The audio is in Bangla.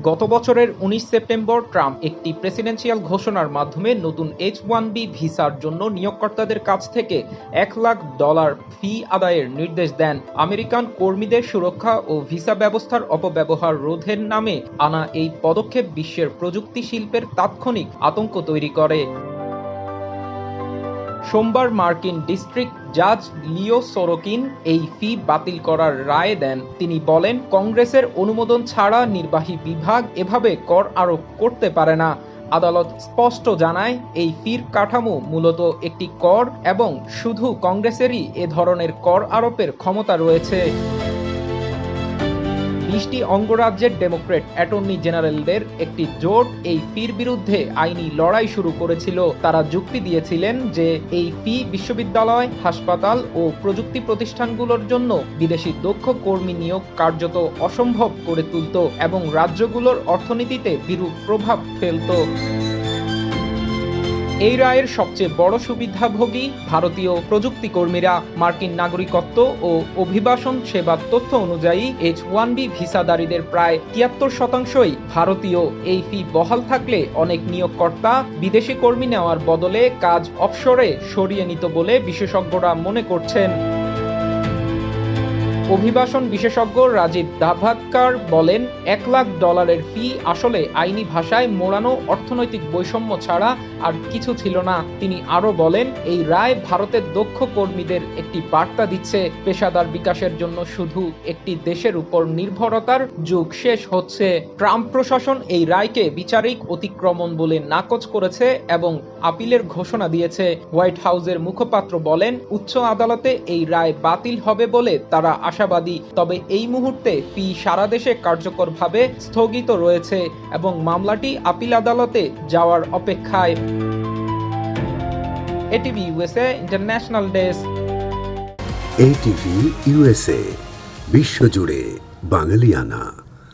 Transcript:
গত বছরের ১৯ সেপ্টেম্বর ট্রাম্প একটি প্রেসিডেন্সিয়াল ঘোষণার মাধ্যমে নতুন H-1B ভিসার জন্য নিয়োগকর্তাদের কাছ থেকে $১ লাখ ফি আদায়ের নির্দেশ দেন। আমেরিকান কর্মীদের সুরক্ষা ও ভিসা ব্যবস্থার অপব্যবহার রোধের নামে আনা এই পদক্ষেপ বিশ্বের প্রযুক্তি শিল্পের তাৎক্ষণিক আতঙ্ক তৈরি করে। সোমবার মার্কিন ডিস্ট্রিক্ট জাজ লিও সরোকিন এই ফি বাতিল করার রায় দেন। তিনি বলেন, কংগ্রেসের অনুমোদন ছাড়া নির্বাহী বিভাগ এভাবে কর আরোপ করতে পারে না। আদালত স্পষ্ট জানায়, এই ফির কাঠামো মূলত একটি কর এবং শুধু কংগ্রেসেরই এ ধরনের কর আরোপের ক্ষমতা রয়েছে। ২০টি অঙ্গরাজ্যের ডেমোক্র্যাট অ্যাটর্নি জেনারেলদের একটি জোট এই ফির বিরুদ্ধে আইনি লড়াই শুরু করেছিল। তারা যুক্তি দিয়েছিলেন যে এই ফি বিশ্ববিদ্যালয়, হাসপাতাল ও প্রযুক্তি প্রতিষ্ঠানগুলোর জন্য বিদেশি দক্ষ কর্মী নিয়োগ কার্যত অসম্ভব করে তুলত এবং রাজ্যগুলোর অর্থনীতিতে বিরূপ প্রভাব ফেলত। এই রায়ের সবচেয়ে বড় সুবিধাভোগী ভারতীয় প্রযুক্তি কর্মীরা। মার্কিন নাগরিকত্ব ও অভিবাসন সেবার তথ্য অনুযায়ী H-1B ভিসাধারীদের প্রায় ৭৩%ই ভারতীয়। এই ফি বহাল থাকলে অনেক নিয়োগকর্তা বিদেশি কর্মী নেওয়ার বদলে কাজ অফশোরে সরিয়ে নিত বলে বিশেষজ্ঞরা মনে করছেন। অভিবাসন বিশেষজ্ঞ রাজীব ধাভাদকার বলেন, $১ লাখ ফি আসলে আইনি ভাষায় মোড়ানো অর্থনৈতিক বৈষম্য ছাড়া আর কিছু ছিল না। তিনি আরও বলেন, এই রায় ভারতের দক্ষ কর্মীদের একটি বার্তা দিচ্ছে, পেশাদার বিকাশের জন্য শুধু একটি দেশের উপর নির্ভরতার যুগ শেষ হচ্ছে। ট্রাম্প প্রশাসন এই রায়কে বিচারিক অতিক্রমণ বলে নাকচ করেছে এবং আপিলের ঘোষণা দিয়েছে। হোয়াইট হাউসের মুখপাত্র বলেন, উচ্চ আদালতে এই রায় বাতিল হবে বলে তারা আশাবাদী। তবে এই মুহূর্তে ফি সারা দেশে কার্যকরভাবে স্থগিত রয়েছে এবং মামলাটি আপিল আদালতে যাওয়ার অপেক্ষায়। ATV USA international desk. ATV USA, বিশ্বজুড়ে বাঙালিয়ানা।